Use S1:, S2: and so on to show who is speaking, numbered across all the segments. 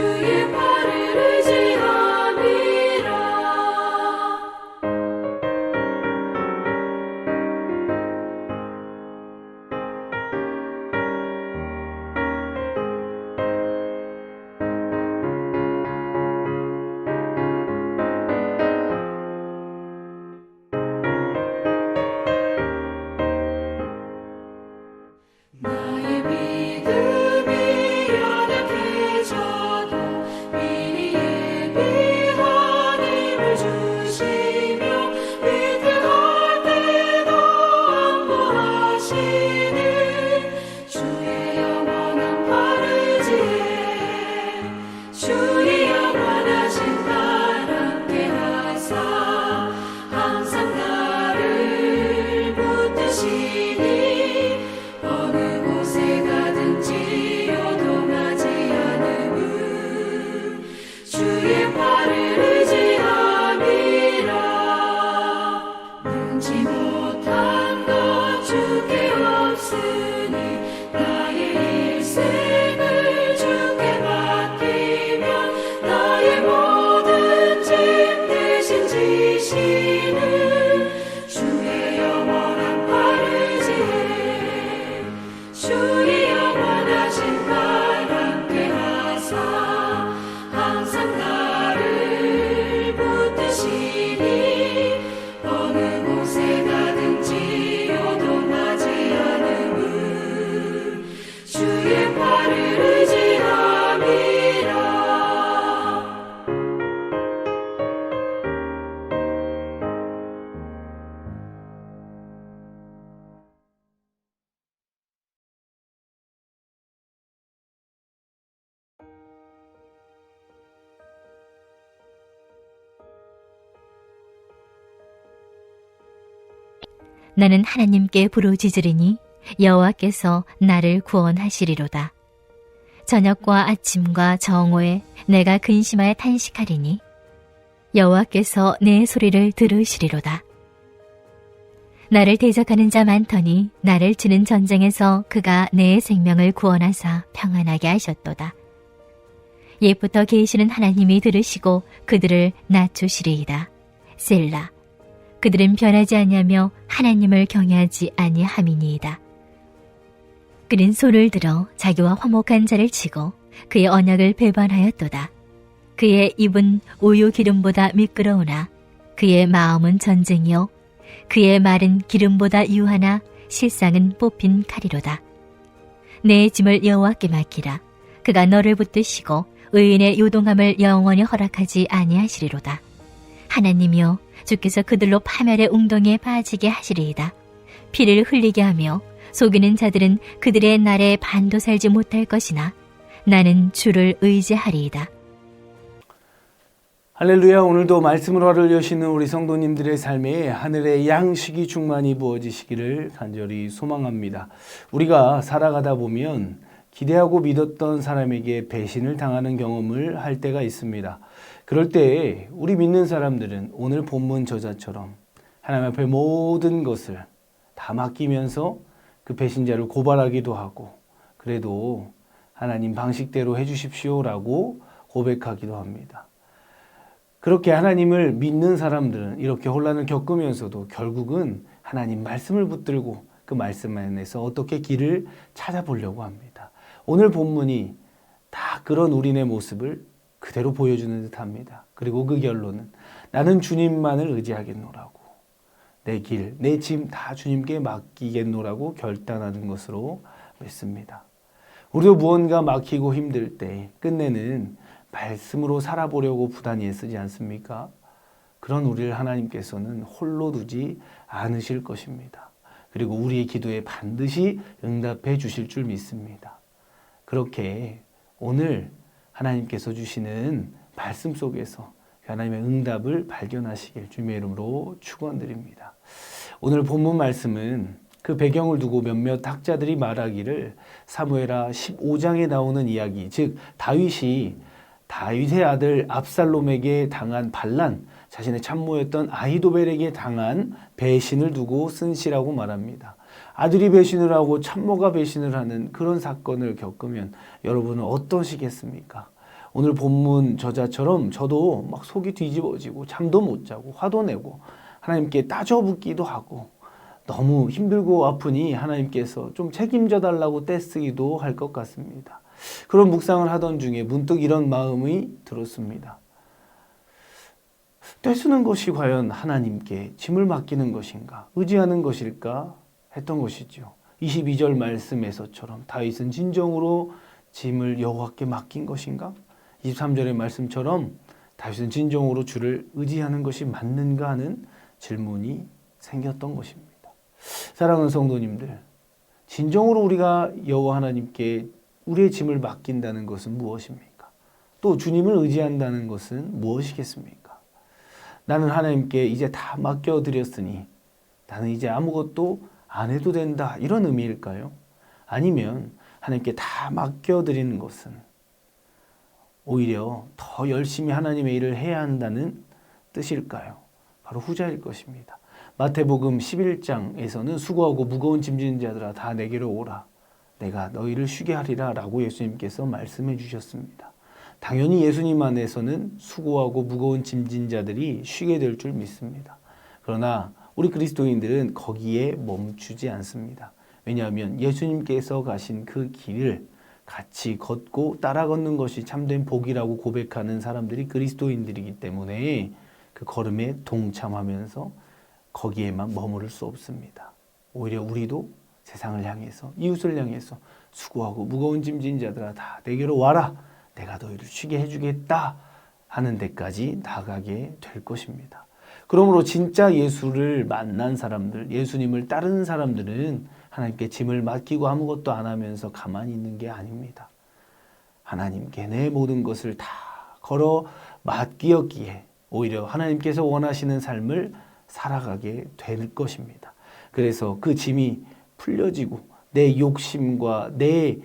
S1: 주의 팔을 의지함이라. 나의 믿음이 연약해져도 미리 예비한 힘을 주시며 위태할 때도 안보하시는 주의 영원한 팔 의지해 주의 영원하신 팔 함께 하사 항상 나를 붙드시니 어느 곳에 가든지 요동하지 않음은 주의 팔을 의지함이라. 능지 못한 것 주께 없으니 나의 일생을 주께 맡기면 나의 모든 짐 대신 지시는 주의 영원한 팔 의지해 주의 영원하신 팔 함께 하사 항상 나를 붙드시니 어느 곳에 가든지 요동하지 않음은 주의 팔을 의지함이라.
S2: 나는 하나님께 부르짖으리니 여호와께서 나를 구원하시리로다. 저녁과 아침과 정오에 내가 근심하여 탄식하리니 여호와께서 내 소리를 들으시리로다. 나를 대적하는 자 많더니 나를 치는 전쟁에서 그가 내 생명을 구원하사 평안하게 하셨도다. 옛부터 계시는 하나님이 들으시고 그들을 낮추시리이다. 셀라. 그들은 변하지 아니하며 하나님을 경외하지 아니함이니이다. 그는 손을 들어 자기와 화목한 자를 치고 그의 언약을 배반하였도다. 그의 입은 우유 기름보다 미끄러우나 그의 마음은 전쟁이요 그의 말은 기름보다 유하나 실상은 뽑힌 칼이로다. 내 짐을 여호와께 맡기라. 그가 너를 붙드시고 의인의 요동함을 영원히 허락하지 아니하시리로다. 하나님이여 주께서 그들로 파멸의 웅덩이에 빠지게 하시리이다. 피를 흘리게 하며 속이는 자들은 그들의 날에 반도 살지 못할 것이나 나는 주를 의지하리이다.
S3: 할렐루야. 오늘도 말씀으로 하루를 여시는 우리 성도님들의 삶에 하늘의 양식이 충만히 부어지시기를 간절히 소망합니다. 우리가 살아가다 보면 기대하고 믿었던 사람에게 배신을 당하는 경험을 할 때가 있습니다. 그럴 때 우리 믿는 사람들은 오늘 본문 저자처럼 하나님 앞에 모든 것을 다 맡기면서 그 배신자를 고발하기도 하고 그래도 하나님 방식대로 해주십시오라고 고백하기도 합니다. 그렇게 하나님을 믿는 사람들은 이렇게 혼란을 겪으면서도 결국은 하나님 말씀을 붙들고 그 말씀 안에서 어떻게 길을 찾아보려고 합니다. 오늘 본문이 다 그런 우리네 모습을 그대로 보여주는 듯합니다. 그리고 그 결론은 나는 주님만을 의지하겠노라고 내 길, 내 짐 다 주님께 맡기겠노라고 결단하는 것으로 믿습니다. 우리도 무언가 막히고 힘들 때 끝내는 말씀으로 살아보려고 부단히 애쓰지 않습니까? 그런 우리를 하나님께서는 홀로 두지 않으실 것입니다. 그리고 우리의 기도에 반드시 응답해 주실 줄 믿습니다. 그렇게 오늘 하나님께서 주시는 말씀 속에서 하나님의 응답을 발견하시길 주님의 이름으로 축원드립니다. 오늘 본문 말씀은 그 배경을 두고 몇몇 학자들이 말하기를 사무엘하 15장에 나오는 이야기, 즉 다윗이 다윗의 아들 압살롬에게 당한 반란, 자신의 참모였던 아히도벨에게 당한 배신을 두고 쓴 시라고 말합니다. 아들이 배신을 하고 참모가 배신을 하는 그런 사건을 겪으면 여러분은 어떠시겠습니까? 오늘 본문 저자처럼 저도 막 속이 뒤집어지고 잠도 못 자고 화도 내고 하나님께 따져붙기도 하고 너무 힘들고 아프니 하나님께서 좀 책임져 달라고 떼쓰기도 할 것 같습니다. 그런 묵상을 하던 중에 문득 이런 마음이 들었습니다. 떼쓰는 것이 과연 하나님께 짐을 맡기는 것인가, 의지하는 것일까 했던 것이죠. 22절 말씀에서처럼 다윗은 진정으로 짐을 여호와께 맡긴 것인가? 23절의 말씀처럼 다윗은 진정으로 주를 의지하는 것이 맞는가 하는 질문이 생겼던 것입니다. 사랑하는 성도님들, 진정으로 우리가 여호와 하나님께 우리의 짐을 맡긴다는 것은 무엇입니까? 또 주님을 의지한다는 것은 무엇이겠습니까? 나는 하나님께 이제 다 맡겨드렸으니 나는 이제 아무것도 안 해도 된다, 이런 의미일까요? 아니면 하나님께 다 맡겨드리는 것은 오히려 더 열심히 하나님의 일을 해야 한다는 뜻일까요? 바로 후자일 것입니다. 마태복음 11장에서는 수고하고 무거운 짐진 자들아 다 내게로 오라, 내가 너희를 쉬게 하리라 라고 예수님께서 말씀해 주셨습니다. 당연히 예수님 안에서는 수고하고 무거운 짐진 자들이 쉬게 될 줄 믿습니다. 그러나 우리 그리스도인들은 거기에 멈추지 않습니다. 왜냐하면 예수님께서 가신 그 길을 같이 걷고 따라 걷는 것이 참된 복이라고 고백하는 사람들이 그리스도인들이기 때문에 그 걸음에 동참하면서 거기에만 머무를 수 없습니다. 오히려 우리도 세상을 향해서, 이웃을 향해서 수고하고 무거운 짐진 자들아 다 내게로 와라, 내가 너희를 쉬게 해주겠다 하는 데까지 나가게 될 것입니다. 그러므로 진짜 예수를 만난 사람들, 예수님을 따르는 사람들은 하나님께 짐을 맡기고 아무것도 안 하면서 가만히 있는 게 아닙니다. 하나님께 내 모든 것을 다 걸어 맡기었기에 오히려 하나님께서 원하시는 삶을 살아가게 될 것입니다. 그래서 그 짐이 풀려지고 내 욕심과 내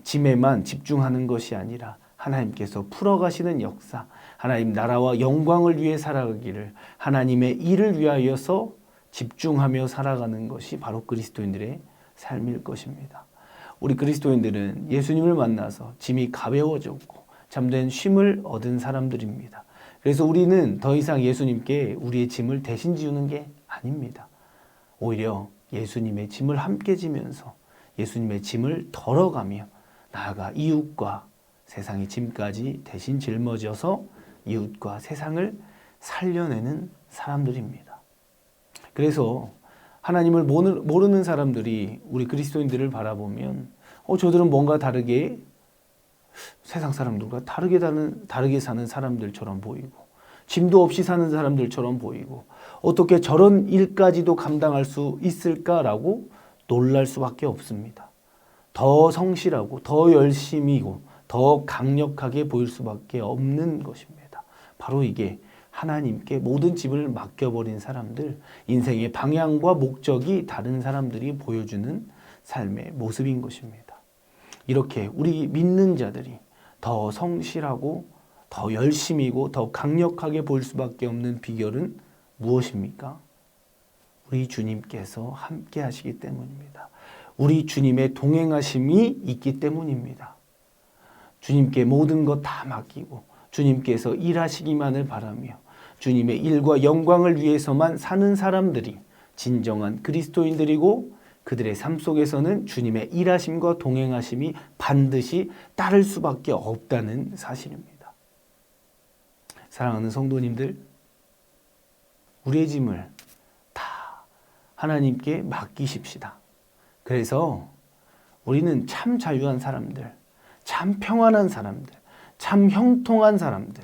S3: 짐에만 집중하는 것이 아니라 하나님께서 풀어가시는 역사, 하나님 나라와 영광을 위해 살아가기를, 하나님의 일을 위하여서 집중하며 살아가는 것이 바로 그리스도인들의 삶일 것입니다. 우리 그리스도인들은 예수님을 만나서 짐이 가벼워졌고 참된 쉼을 얻은 사람들입니다. 그래서 우리는 더 이상 예수님께 우리의 짐을 대신 지우는 게 아닙니다. 오히려 예수님의 짐을 함께 지면서 예수님의 짐을 덜어가며 나아가 이웃과 세상의 짐까지 대신 짊어져서 이웃과 세상을 살려내는 사람들입니다. 그래서 하나님을 모르는 사람들이 우리 그리스도인들을 바라보면 저들은 뭔가 다르게 세상 사람들과 다르게 사는 사람들처럼 보이고 짐도 없이 사는 사람들처럼 보이고 어떻게 저런 일까지도 감당할 수 있을까라고 놀랄 수밖에 없습니다. 더 성실하고 더 열심히고 더 강력하게 보일 수밖에 없는 것입니다. 바로 이게 하나님께 모든 짐을 맡겨버린 사람들, 인생의 방향과 목적이 다른 사람들이 보여주는 삶의 모습인 것입니다. 이렇게 우리 믿는 자들이 더 성실하고 더 열심히고 더 강력하게 보일 수밖에 없는 비결은 무엇입니까? 우리 주님께서 함께 하시기 때문입니다. 우리 주님의 동행하심이 있기 때문입니다. 주님께 모든 것 다 맡기고 주님께서 일하시기만을 바라며 주님의 일과 영광을 위해서만 사는 사람들이 진정한 그리스도인들이고 그들의 삶 속에서는 주님의 일하심과 동행하심이 반드시 따를 수밖에 없다는 사실입니다. 사랑하는 성도님들, 우리의 짐을 다 하나님께 맡기십시다. 그래서 우리는 참 자유한 사람들, 참 평안한 사람들, 참 형통한 사람들,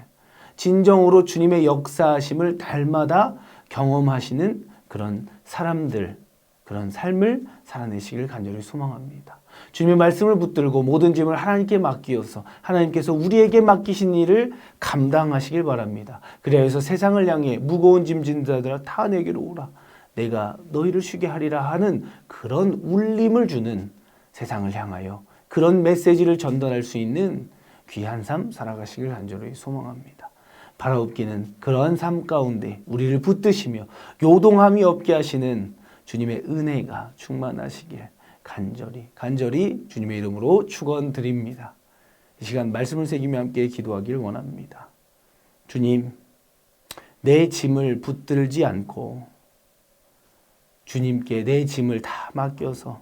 S3: 진정으로 주님의 역사하심을 날마다 경험하시는 그런 사람들, 그런 삶을 살아내시길 간절히 소망합니다. 주님의 말씀을 붙들고 모든 짐을 하나님께 맡기어서 하나님께서 우리에게 맡기신 일을 감당하시길 바랍니다. 그래서 세상을 향해 무거운 짐진 자들아 다 내게로 오라, 내가 너희를 쉬게 하리라 하는 그런 울림을 주는, 세상을 향하여 그런 메시지를 전달할 수 있는 귀한 삶 살아가시길 간절히 소망합니다. 바라옵기는 그러한 삶 가운데 우리를 붙드시며 요동함이 없게 하시는 주님의 은혜가 충만하시길 간절히 주님의 이름으로 축원드립니다. 이 시간 말씀을 새기며 함께 기도하기를 원합니다. 주님, 내 짐을 붙들지 않고 주님께 내 짐을 다 맡겨서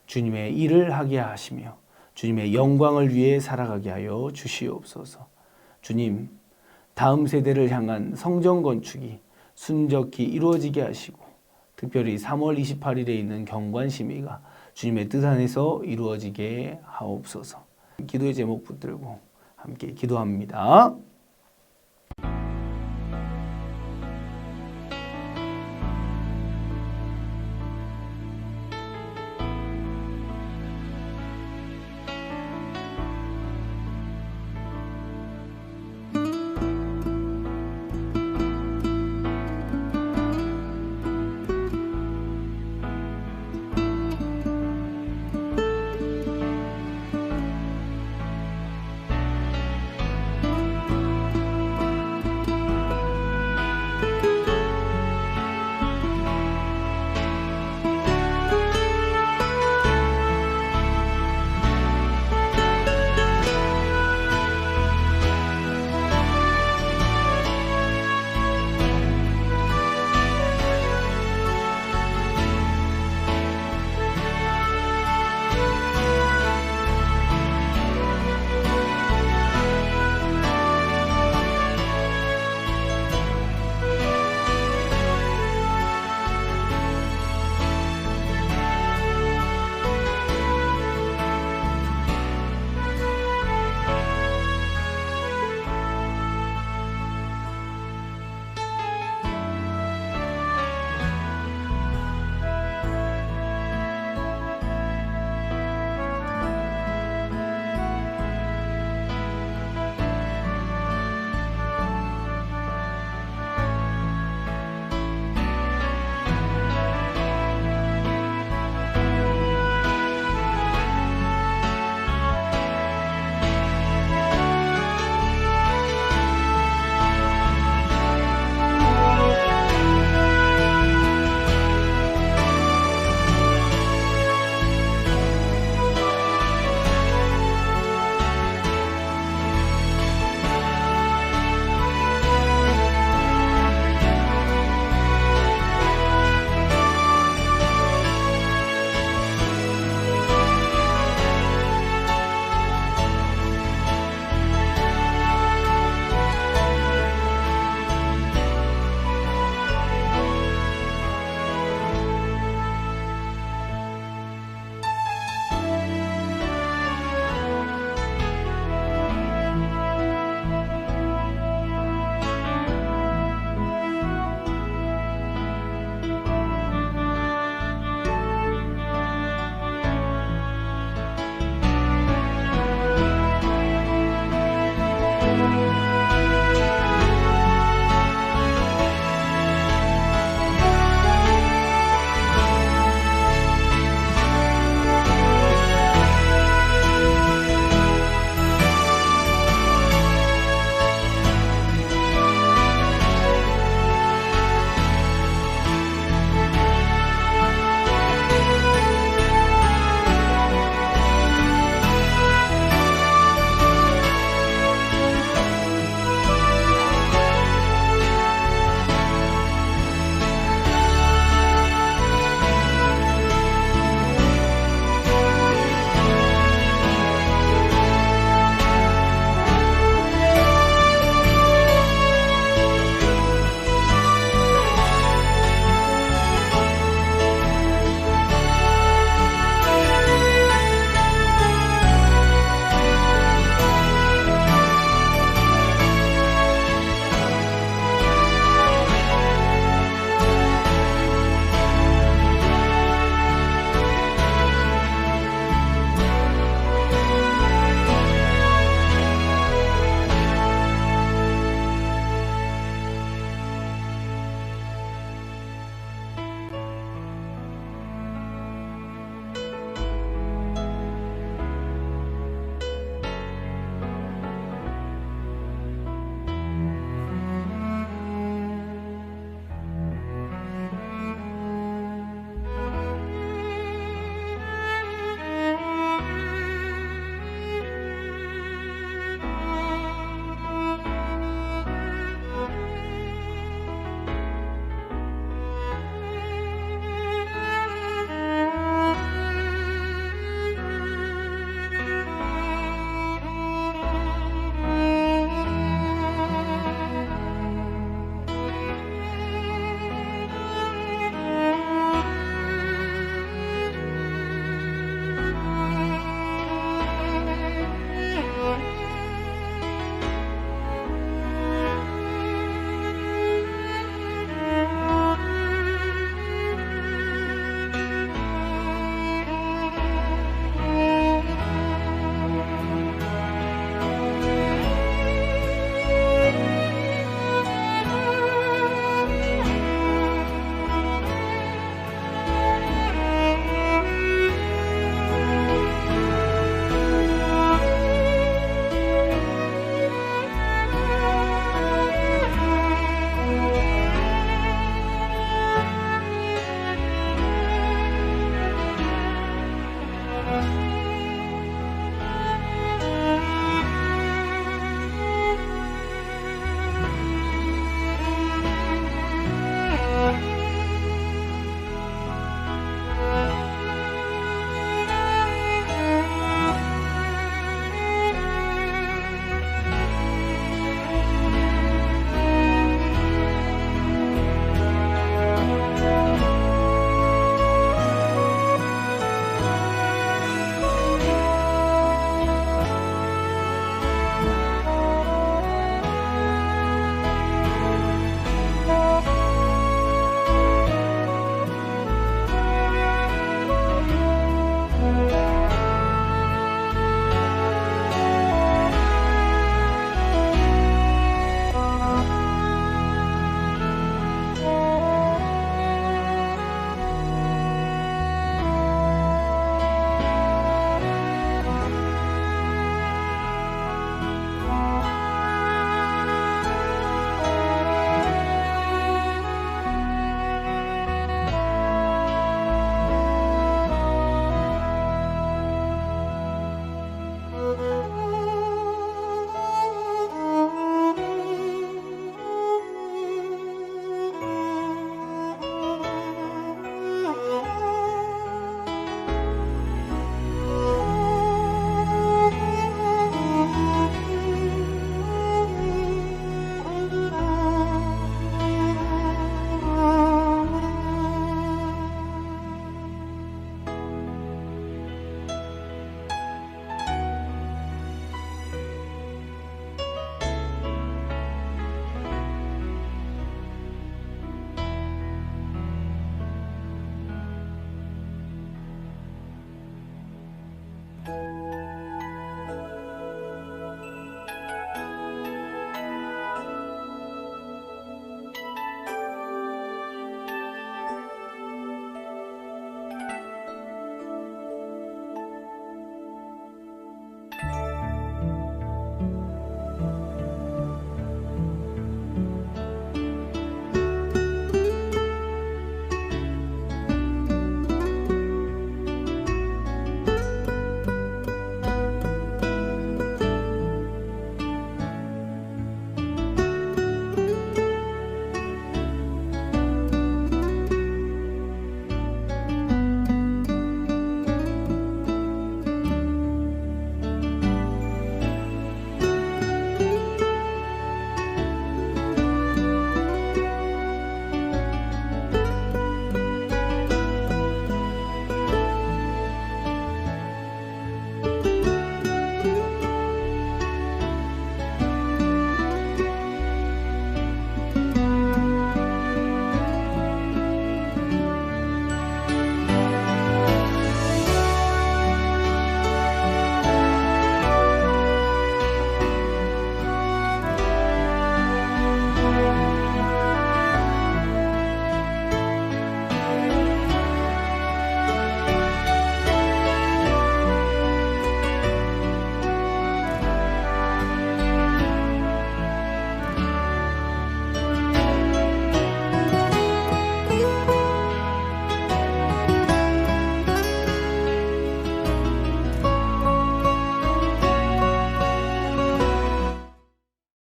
S3: 주님의 일을 하게 하시며 주님의 영광을 위해 살아가게 하여 주시옵소서. 주님, 다음 세대를 향한 성전 건축이 순적히 이루어지게 하시고 특별히 3월 28일에 있는 경관심의가 주님의 뜻 안에서 이루어지게 하옵소서. 기도의 제목 붙들고 함께 기도합니다.